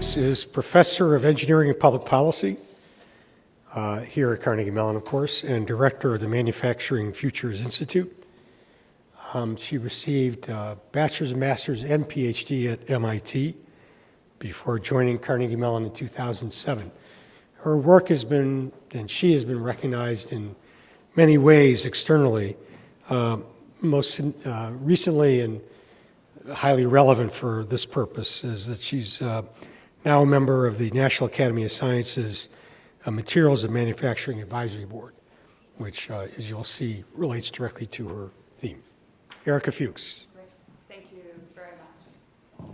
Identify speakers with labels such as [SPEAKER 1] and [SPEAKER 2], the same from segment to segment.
[SPEAKER 1] Fuchs is Professor of Engineering and Public Policy here at Carnegie Mellon, of course, and Director of the Manufacturing Futures Institute. She received bachelor's and master's and PhD at MIT before joining Carnegie Mellon in 2007. Her work has been, and she has been recognized in many ways externally, most recently and highly relevant for this purpose is that she's now a member of the National Academy of Sciences Materials and Manufacturing Advisory Board, which, as you'll see, relates directly to her theme. Erica Fuchs.
[SPEAKER 2] Great. Thank you very much.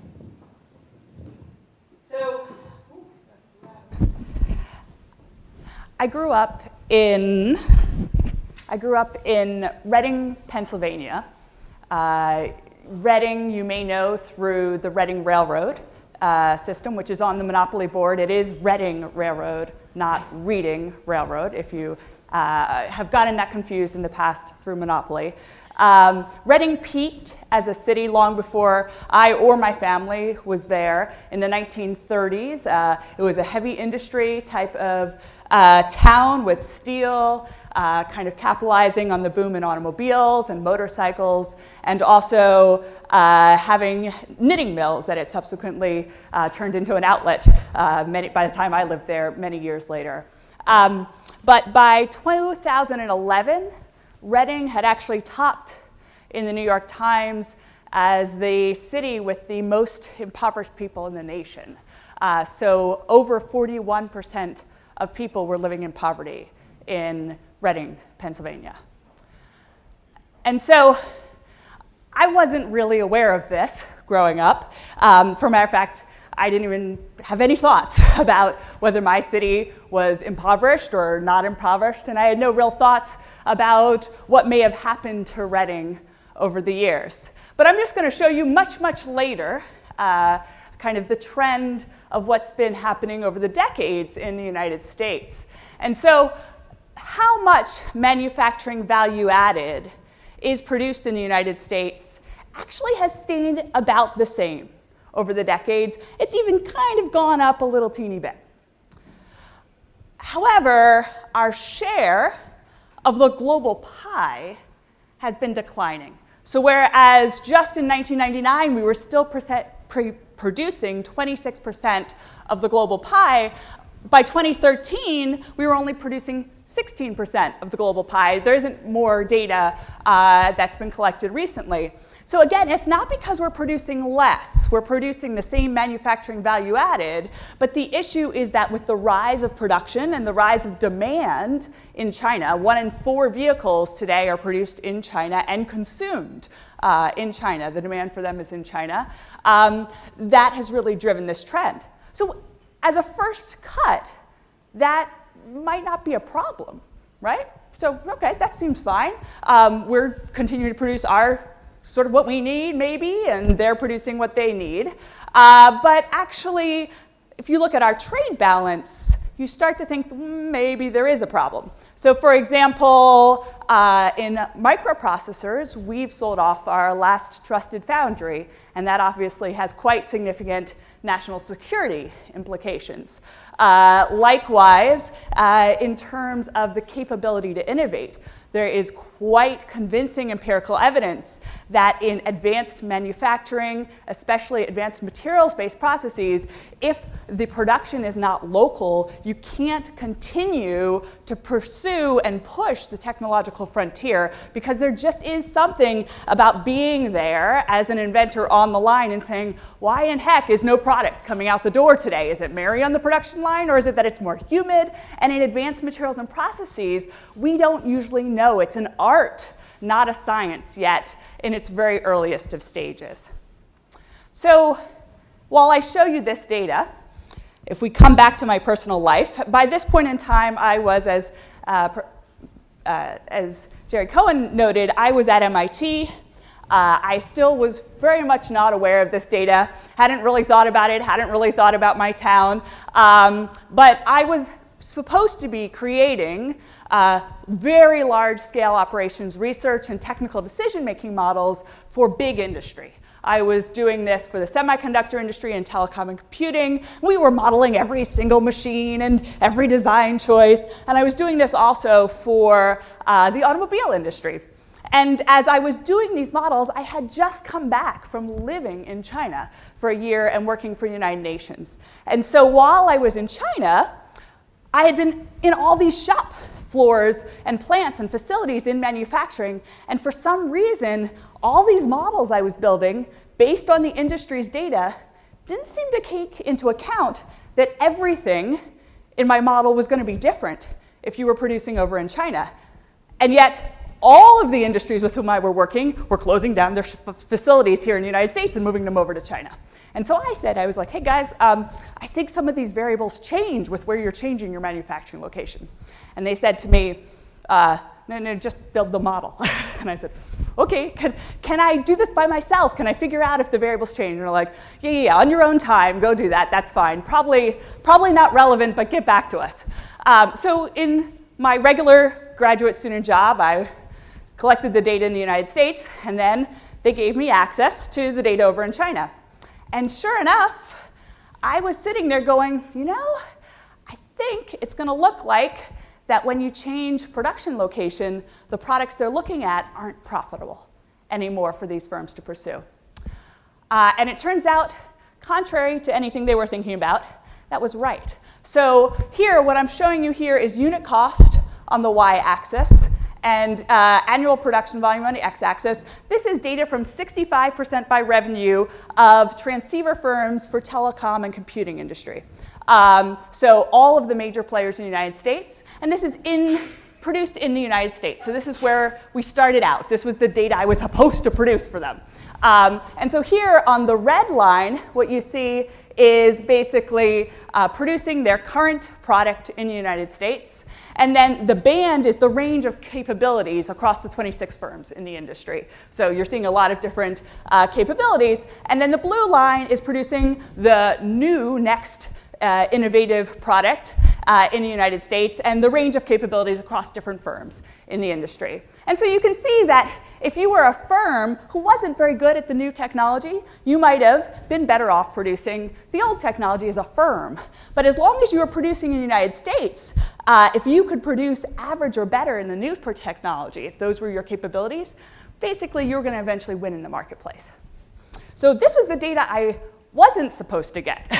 [SPEAKER 2] So, I grew up in Reading, Pennsylvania. Reading, you may know through the Reading Railroad system, which is on the Monopoly Board. It is Reading Railroad, not Reading Railroad, if you have gotten that confused in the past through Monopoly. Reading peaked as a city long before I or my family was there in the 1930s. It was a heavy industry type of town with steel, kind of capitalizing on the boom in automobiles and motorcycles, and also having knitting mills that it subsequently turned into an outlet by the time I lived there many years later. But by 2011, Reading had actually topped in the New York Times as the city with the most impoverished people in the nation. So over 41% of people were living in poverty in Reading, Pennsylvania. And so I wasn't really aware of this growing up. For a matter of fact, I didn't even have any thoughts about whether my city was impoverished or not impoverished, and I had no real thoughts about what may have happened to Reading over the years. But I'm just going to show you much, much later kind of the trend of what's been happening over the decades in the United States. And so how much manufacturing value added is produced in the United States actually has stayed about the same over the decades. It's even kind of gone up a little teeny bit. However, our share of the global pie has been declining. So whereas just in 1999 we were still producing 26% of the global pie, by 2013 we were only producing 16% of the global pie. There isn't more data that's been collected recently. So again, it's not because we're producing less. We're producing the same manufacturing value added, but the issue is that with the rise of production and the rise of demand in China, 1 in 4 vehicles today are produced in China and consumed in China. The demand for them is in China. That has really driven this trend. So as a first cut, that might not be a problem, right? So, okay, that seems fine. We're continuing to produce our sort of what we need, maybe, and they're producing what they need. But actually, if you look at our trade balance, you start to think maybe there is a problem. So for example, in microprocessors, we've sold off our last trusted foundry, and that obviously has quite significant national security implications. Likewise, in terms of the capability to innovate, there is quite convincing empirical evidence that in advanced manufacturing, especially advanced materials-based processes, if the production is not local, you can't continue to pursue and push the technological frontier because there just is something about being there as an inventor on the line and saying, why in heck is no product coming out the door today? Is it Mary on the production line, or is it that it's more humid? And in advanced materials and processes, we don't usually know. It's an art, not a science yet, in its very earliest of stages. So while I show you this data, if we come back to my personal life, by this point in time, I was, as Jerry Cohen noted, I was at MIT. I still was very much not aware of this data, hadn't really thought about it, hadn't really thought about my town, but I was supposed to be creating very large-scale operations research and technical decision-making models for big industry. I was doing this for the semiconductor industry and telecom and computing. We were modeling every single machine and every design choice. And I was doing this also for the automobile industry. And as I was doing these models, I had just come back from living in China for a year and working for the United Nations. And so while I was in China, I had been in all these shop floors and plants and facilities in manufacturing. And for some reason, all these models I was building based on the industry's data didn't seem to take into account that everything in my model was going to be different if you were producing over in China. And yet, all of the industries with whom I were working were closing down their facilities here in the United States and moving them over to China. And so I was like, hey guys, I think some of these variables change with where you're changing your manufacturing location. And they said to me, no, just build the model. And I said, okay, can I do this by myself? Can I figure out if the variables change? And they're like, yeah, on your own time, go do that, that's fine. Probably not relevant, but get back to us. So in my regular graduate student job, I collected the data in the United States, and then they gave me access to the data over in China. And sure enough, I was sitting there going, I think it's going to look like that when you change production location, the products they're looking at aren't profitable anymore for these firms to pursue. And it turns out, contrary to anything they were thinking about, that was right. So here, what I'm showing you here is unit cost on the y-axis and annual production volume on the x-axis. This is data from 65% by revenue of transceiver firms for telecom and computing industry. So all of the major players in the United States, and this is produced in the United States. So this is where we started out. This was the data I was supposed to produce for them. And so here on the red line, what you see is basically producing their current product in the United States. And then the band is the range of capabilities across the 26 firms in the industry. So you're seeing a lot of different capabilities. And then the blue line is producing the new next innovative product in the United States and the range of capabilities across different firms in the industry. And so you can see that if you were a firm who wasn't very good at the new technology, you might have been better off producing the old technology as a firm. But as long as you were producing in the United States, if you could produce average or better in the new technology, if those were your capabilities, basically you were going to eventually win in the marketplace. So this was the data I wasn't supposed to get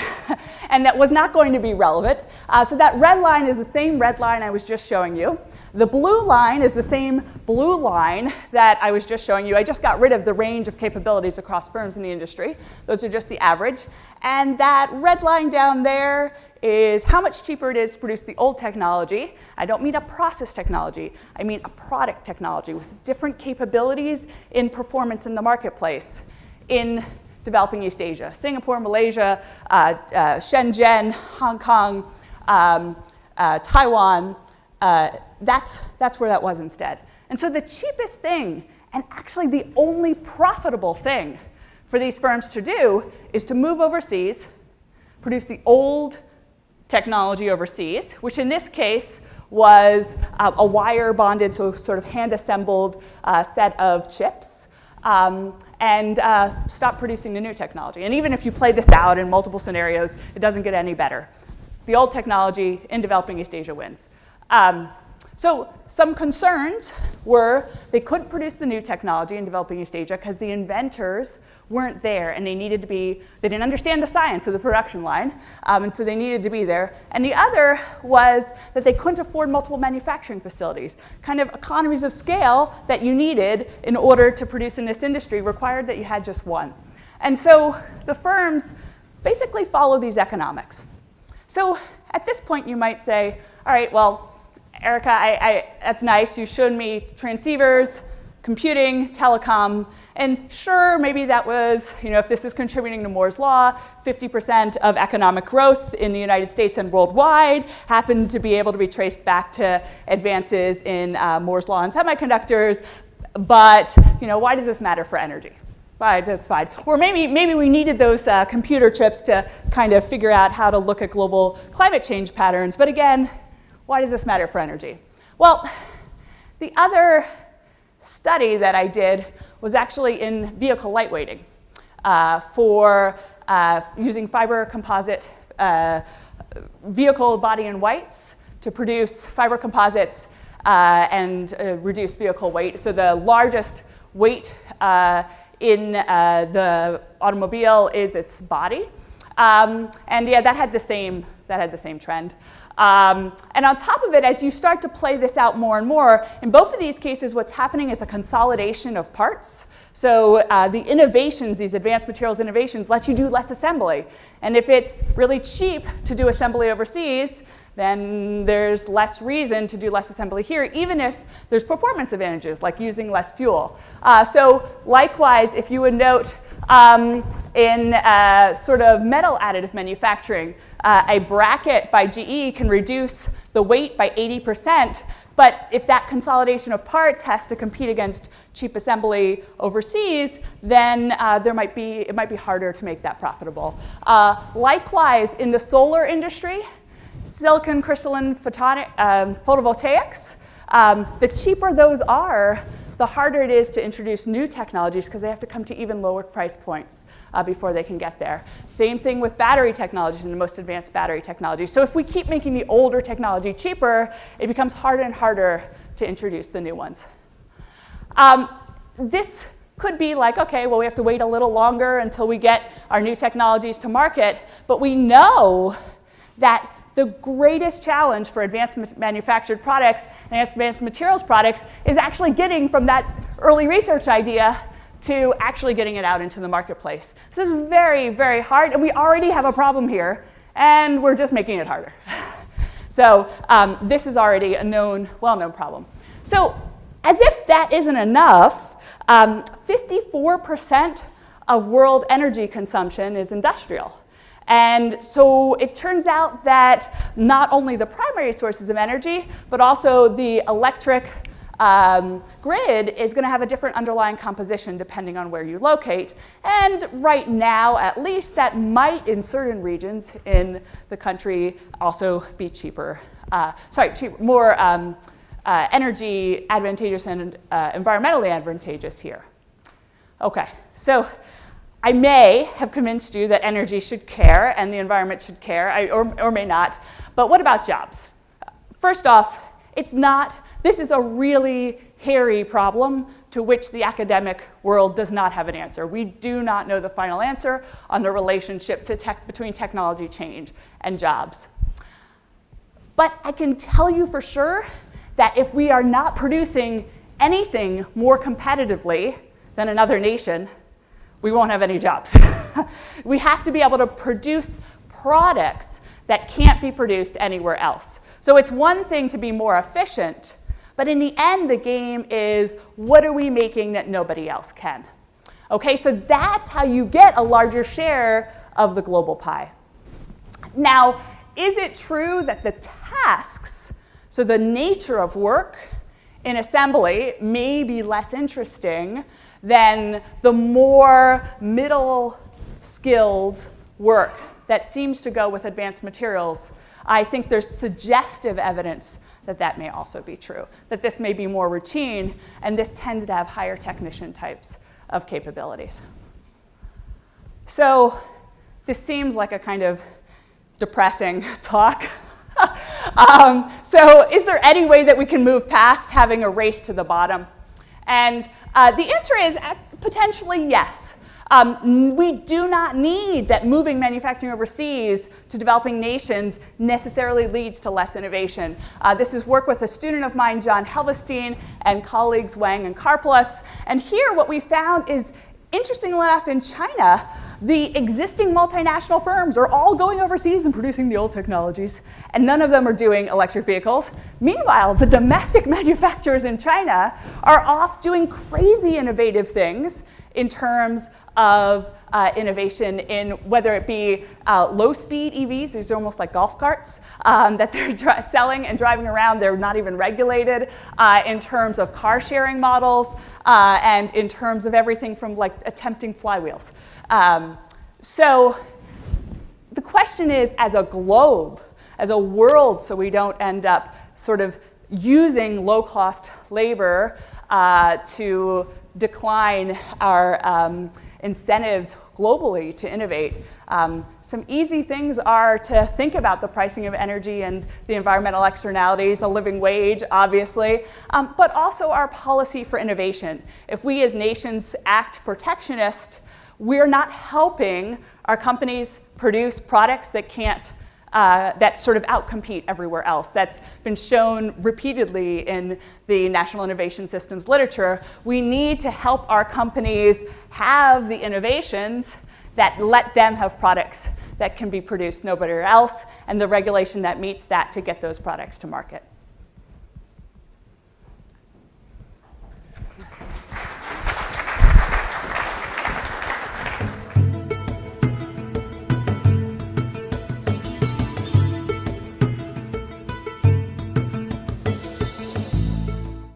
[SPEAKER 2] and that was not going to be relevant. So that red line is the same red line I was just showing you. The blue line is the same blue line that I was just showing you. I just got rid of the range of capabilities across firms in the industry. Those are just the average. And that red line down there is how much cheaper it is to produce the old technology. I don't mean a process technology. I mean a product technology with different capabilities in performance in the marketplace in developing East Asia, Singapore, Malaysia, Shenzhen, Hong Kong, Taiwan. That's where that was instead. And so the cheapest thing, and actually the only profitable thing for these firms to do, is to move overseas, produce the old technology overseas, which in this case was a wire bonded, so sort of hand assembled set of chips. And stop producing the new technology. And even if you play this out in multiple scenarios, it doesn't get any better. The old technology in developing East Asia wins. So some concerns were they couldn't produce the new technology in developing East Asia because the inventors weren't there and they didn't understand the science of the production line, and so they needed to be there. And the other was that they couldn't afford multiple manufacturing facilities. Kind of economies of scale that you needed in order to produce in this industry required that you had just one. And so the firms basically follow these economics. So at this point you might say, all right, well, Erica, that's nice. You showed me transceivers, computing, telecom, and sure, maybe that was, if this is contributing to Moore's Law, 50% of economic growth in the United States and worldwide happened to be able to be traced back to advances in Moore's Law and semiconductors, but why does this matter for energy? Right, that's fine. Or maybe we needed those computer chips to kind of figure out how to look at global climate change patterns, but again, why does this matter for energy? Well, the other study that I did was actually in vehicle lightweighting. for using fiber composite vehicle body in whites to produce fiber composites and reduce vehicle weight. So the largest weight in the automobile is its body. And yeah, that had the same trend. And on top of it, as you start to play this out more and more, in both of these cases, what's happening is a consolidation of parts. So the innovations, these advanced materials innovations, let you do less assembly. And if it's really cheap to do assembly overseas, then there's less reason to do less assembly here, even if there's performance advantages, like using less fuel. So likewise, if you would note in sort of metal additive manufacturing, a bracket by GE can reduce the weight by 80%, but if that consolidation of parts has to compete against cheap assembly overseas, then it might be harder to make that profitable. Likewise, in the solar industry, silicon crystalline photovoltaics, the cheaper those are, the harder it is to introduce new technologies because they have to come to even lower price points before they can get there. Same thing with battery technologies and the most advanced battery technologies. So if we keep making the older technology cheaper, it becomes harder and harder to introduce the new ones. This could be like, okay, well, we have to wait a little longer until we get our new technologies to market, but we know that the greatest challenge for advanced manufactured products and advanced materials products is actually getting from that early research idea to actually getting it out into the marketplace. This is very, very hard, and we already have a problem here, and we're just making it harder. So this is already a known, well-known problem. So as if that isn't enough, 54% of world energy consumption is industrial. And so it turns out that not only the primary sources of energy, but also the electric grid is going to have a different underlying composition depending on where you locate. And right now, at least, that might, in certain regions in the country, also be cheaper. More energy advantageous and environmentally advantageous here. Okay, so I may have convinced you that energy should care and the environment should care, or may not, but what about jobs? First off, this is a really hairy problem to which the academic world does not have an answer. We do not know the final answer on the relationship between technology change and jobs. But I can tell you for sure that if we are not producing anything more competitively than another nation, we won't have any jobs. We have to be able to produce products that can't be produced anywhere else. So it's one thing to be more efficient, but in the end, the game is what are we making that nobody else can? Okay, so that's how you get a larger share of the global pie. Now, is it true that the tasks, so the nature of work in assembly, may be less interesting than the more middle-skilled work that seems to go with advanced materials? I think there's suggestive evidence that that may also be true, that this may be more routine, and this tends to have higher technician types of capabilities. So this seems like a kind of depressing talk. So is there any way that we can move past having a race to the bottom? And the answer is potentially yes. We do not need that moving manufacturing overseas to developing nations necessarily leads to less innovation. This is work with a student of mine, John Helvestein, and colleagues Wang and Karplus. And here what we found is, interestingly enough, in China, the existing multinational firms are all going overseas and producing the old technologies, and none of them are doing electric vehicles. Meanwhile, the domestic manufacturers in China are off doing crazy innovative things in terms of innovation in whether it be low-speed EVs, these are almost like golf carts, that they're selling and driving around. They're not even regulated, in terms of car-sharing models, and in terms of everything from like attempting flywheels. So the question is, as a globe, as a world, so we don't end up sort of using low-cost labor to decline our incentives globally to innovate. Some easy things are to think about the pricing of energy and the environmental externalities, the living wage, obviously, but also our policy for innovation. If we as nations act protectionist, we're not helping our companies produce products that can't that sort of outcompete everywhere else. That's been shown repeatedly in the National Innovation Systems literature. We need to help our companies have the innovations that let them have products that can be produced nowhere else, and the regulation that meets that to get those products to market.